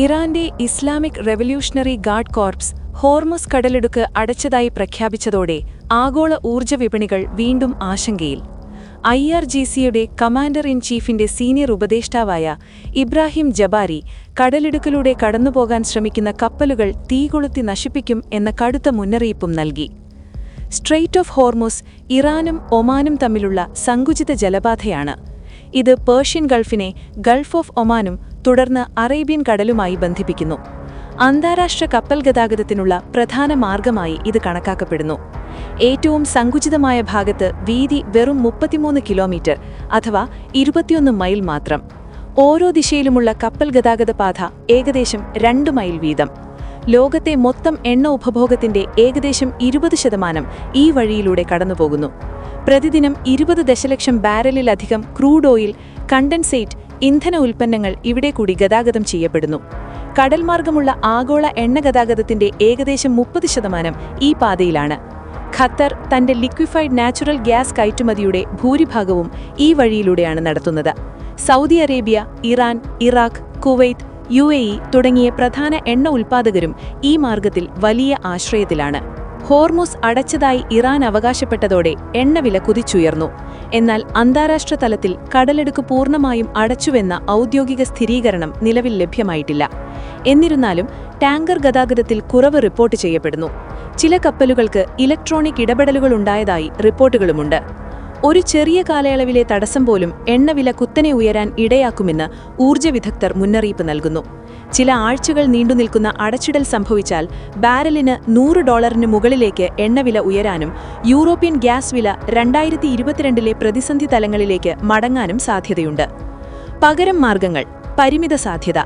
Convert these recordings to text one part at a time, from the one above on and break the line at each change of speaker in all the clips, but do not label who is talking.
ഇറാന്റെ Islamic revolutionary guard corps Hormuz കടലിടുക്ക് അടച്ചതായി പ്രഖ്യാപിച്ചതോടെ ആഗോള ഊർജ്ജ വിപണികൾ വീണ്ടും ആശങ്കയിൽ. IRGCയുടെ കമാൻഡർ ഇൻ ചീഫിന്റെ സീനിയർ ഉപദേഷ്ടാവായ ഇബ്രാഹിം ജബാരി കടലിടുക്കിലൂടെ കടന്നുപോകാൻ ശ്രമിക്കുന്ന കപ്പലുകൾ തീകൊളുത്തി നശിപ്പിക്കും എന്ന കടുത്ത മുന്നറിയിപ്പും നൽകി. സ്ട്രെയ്റ്റ് ഓഫ് ഹോർമുസ് ഇറാനും ഒമാനും തമ്മിലുള്ള സങ്കുചിത ജലപാതയാണ്. ഇത് പേർഷ്യൻ ഗൾഫിനെ ഗൾഫ് ഓഫ് ഒമാനും തുടർന്ന് അറേബ്യൻ കടലുമായി ബന്ധിപ്പിക്കുന്നു. അന്താരാഷ്ട്ര കപ്പൽ ഗതാഗതത്തിനുള്ള പ്രധാന മാർഗമായി ഇത് കണക്കാക്കപ്പെടുന്നു. ഏറ്റവും സങ്കുചിതമായ ഭാഗത്ത് വീതി വെറും 33 കിലോമീറ്റർ അഥവാ 21 മൈൽ മാത്രം. ഓരോ ദിശയിലുമുള്ള കപ്പൽ ഗതാഗത പാത ഏകദേശം 2 മൈൽ വീതം. ലോകത്തെ മൊത്തം എണ്ണ ഉപഭോഗത്തിന്റെ ഏകദേശം 20% ഈ വഴിയിലൂടെ കടന്നുപോകുന്നു. പ്രതിദിനം 20 ദശലക്ഷം ബാരലിലധികം ക്രൂഡ് ഓയിൽ, കണ്ടൻസേറ്റ്, ഇന്ധന ഉൽപ്പന്നങ്ങൾ ഇവിടെ കൂടി ഗതാഗതം ചെയ്യപ്പെടുന്നു. കടൽമാർഗമുള്ള ആഗോള എണ്ണ ഗതാഗതത്തിന്റെ ഏകദേശം 30% ഈ പാതയിലാണ്. ഖത്തർ തന്റെ ലിക്വിഫൈഡ് നാച്ചുറൽ ഗ്യാസ് കയറ്റുമതിയുടെ ഭൂരിഭാഗവും ഈ വഴിയിലൂടെയാണ് നടത്തുന്നത്. Saudi Arabia, Iran, Iraq, Kuwait, UAE തുടങ്ങിയ പ്രധാന എണ്ണ ഉൽപ്പാദകരും ഈ മാർഗത്തിൽ വലിയ ആശ്രയത്തിലാണ്. ഹോർമുസ് അടച്ചതായി ഇറാൻ അവകാശപ്പെട്ടതോടെ എണ്ണവില കുതിച്ചുയർന്നു. എന്നാൽ അന്താരാഷ്ട്ര തലത്തിൽ കടലിടുക്ക് പൂർണ്ണമായും അടച്ചുവെന്ന ഔദ്യോഗിക സ്ഥിരീകരണം നിലവിൽ ലഭ്യമായിട്ടില്ല. എന്നിരുന്നാലും ടാങ്കർ ഗതാഗതത്തിൽ കുറവ് റിപ്പോർട്ട് ചെയ്യപ്പെടുന്നു. ചില കപ്പലുകൾക്ക് ഇലക്ട്രോണിക് ഇടപെടലുകളുണ്ടായതായി റിപ്പോർട്ടുകളുമുണ്ട്. ഒരു ചെറിയ കാലയളവിലെ തടസ്സം പോലും എണ്ണവില കുത്തനെ ഉയരാൻ ഇടയാക്കുമെന്ന് ഊർജ്ജ വിദഗ്ധർ മുന്നറിയിപ്പ് നൽകുന്നു. ചില ആഴ്ചകൾ നീണ്ടുനിൽക്കുന്ന അടച്ചിടൽ സംഭവിച്ചാൽ ബാരലിന് $100 മുകളിലേക്ക് എണ്ണവില ഉയരാനും യൂറോപ്യൻ ഗ്യാസ് വില 2022 പ്രതിസന്ധി തലങ്ങളിലേക്ക് മടങ്ങാനും സാധ്യതയുണ്ട്. പകരം മാർഗങ്ങൾ, പരിമിത സാധ്യത.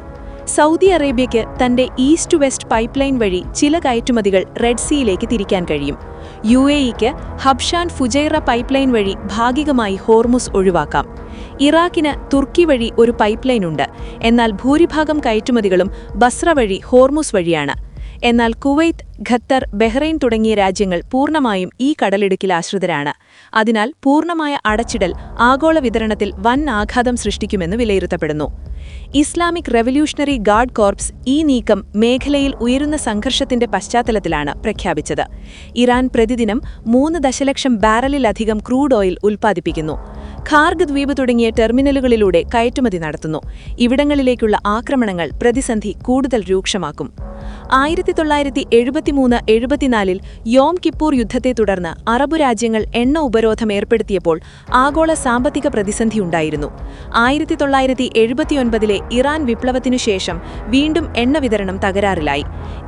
സൗദി അറേബ്യയ്ക്ക് തന്റെ ഈസ്റ്റ് വെസ്റ്റ് പൈപ്പ് ലൈൻ വഴി ചില കയറ്റുമതികൾ റെഡ് സീയിലേക്ക് തിരിക്കാൻ കഴിയും. UAEക്ക് ഹബ്ഷാൻ ഫുജൈറ പൈപ്പ് ലൈൻ വഴി ഭാഗികമായി ഹോർമുസ് ഒഴിവാക്കാം. ഇറാഖിന് തുർക്കി വഴി ഒരു പൈപ്പ് ലൈൻ ഉണ്ട്, എന്നാൽ ഭൂരിഭാഗം കയറ്റുമതികളും ബസ്ര വഴി ഹോർമുസ് വഴിയാണ്. എന്നാൽ കുവൈത്ത്, ഖത്തർ, ബഹ്റൈൻ തുടങ്ങിയ രാജ്യങ്ങൾ പൂർണ്ണമായും ഈ കടലിടുക്കിൽ ആശ്രിതരാണ്. അതിനാൽ പൂർണ്ണമായ അടച്ചിടൽ ആഗോള വിതരണത്തിൽ വൻ ആഘാതം സൃഷ്ടിക്കുമെന്ന് വിലയിരുത്തപ്പെടുന്നു. ഇസ്ലാമിക് റെവല്യൂഷണറി ഗാർഡ് കോർപ്സ് ഈ നീക്കം മേഖലയിൽ ഉയരുന്ന സംഘർഷത്തിന്റെ പശ്ചാത്തലത്തിലാണ് പ്രഖ്യാപിച്ചത്. ഇറാൻ പ്രതിദിനം 3 ദശലക്ഷം ബാരലിലധികം ക്രൂഡ് ഓയിൽ ഉൽപ്പാദിപ്പിക്കുന്നു. ഖാർഗ് ദ്വീപ് തുടങ്ങിയ ടെർമിനലുകളിലൂടെ കയറ്റുമതി നടത്തുന്നു. ഇവിടങ്ങളിലേക്കുള്ള ആക്രമണങ്ങൾ പ്രതിസന്ധി കൂടുതൽ രൂക്ഷമാക്കും. 1973-74 യോം കിപ്പൂർ യുദ്ധത്തെ തുടർന്ന് അറബ് രാജ്യങ്ങൾ എണ്ണ ഉപരോധം ഏർപ്പെടുത്തിയപ്പോൾ ആഗോള സാമ്പത്തിക പ്രതിസന്ധിയുണ്ടായിരുന്നു. 1979 ഇറാൻ വിപ്ലവത്തിനു ശേഷം വീണ്ടും എണ്ണ വിതരണം തകരാറിലായി.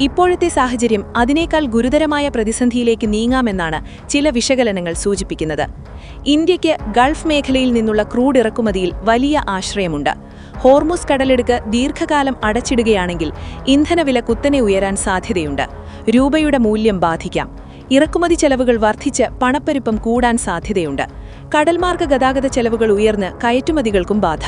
ഇപ്പോഴത്തെ സാഹചര്യം അതിനേക്കാൾ ഗുരുതരമായ പ്രതിസന്ധിയിലേക്ക് നീങ്ങാമെന്നാണ് ചില വിശകലനങ്ങൾ സൂചിപ്പിക്കുന്നത്. ഇന്ത്യയ്ക്ക് ഗൾഫ് മേഖലയിൽ നിന്നുള്ള ക്രൂഡ് ഇറക്കുമതിയിൽ വലിയ ആശ്രയമുണ്ട്. ഹോർമുസ് കടലിടുക്ക് ദീർഘകാലം അടച്ചിടുകയാണെങ്കിൽ ഇന്ധനവില കുത്തനെ ഉയരാൻ സാധ്യതയുണ്ട്. രൂപയുടെ മൂല്യം ബാധിക്കാം. ഇറക്കുമതി ചെലവുകൾ വർദ്ധിച്ച് പണപ്പെരുപ്പം കൂടാൻ സാധ്യതയുണ്ട്. കടൽമാർഗ ഗതാഗത ചെലവുകൾ ഉയർന്ന് കയറ്റുമതികൾക്കും ബാധ.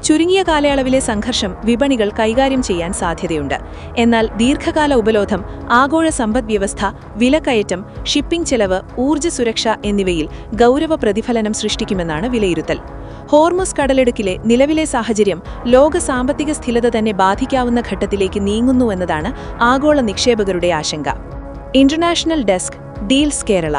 ചുരുങ്ങിയ കാലയളവിലെ സംഘർഷം വിപണികൾ കൈകാര്യം ചെയ്യാൻ സാധ്യതയുണ്ട്. എന്നാൽ ദീർഘകാല ഉപരോധം ആഗോള സമ്പദ്വ്യവസ്ഥ, വിലക്കയറ്റം, ഷിപ്പിംഗ് ചെലവ്, ഊർജ്ജ സുരക്ഷ എന്നിവയിൽ ഗൗരവ പ്രതിഫലനം സൃഷ്ടിക്കുമെന്നാണ് വിലയിരുത്തൽ. ഹോർമുസ് കടലിടുക്കിലെ നിലവിലെ സാഹചര്യം ലോക സാമ്പത്തിക സ്ഥിരത തന്നെ ബാധിക്കാവുന്ന ഘട്ടത്തിലേക്ക് നീങ്ങുന്നുവെന്നതാണ് ആഗോള നിക്ഷേപകരുടെ ആശങ്ക. International desk, deals Kerala.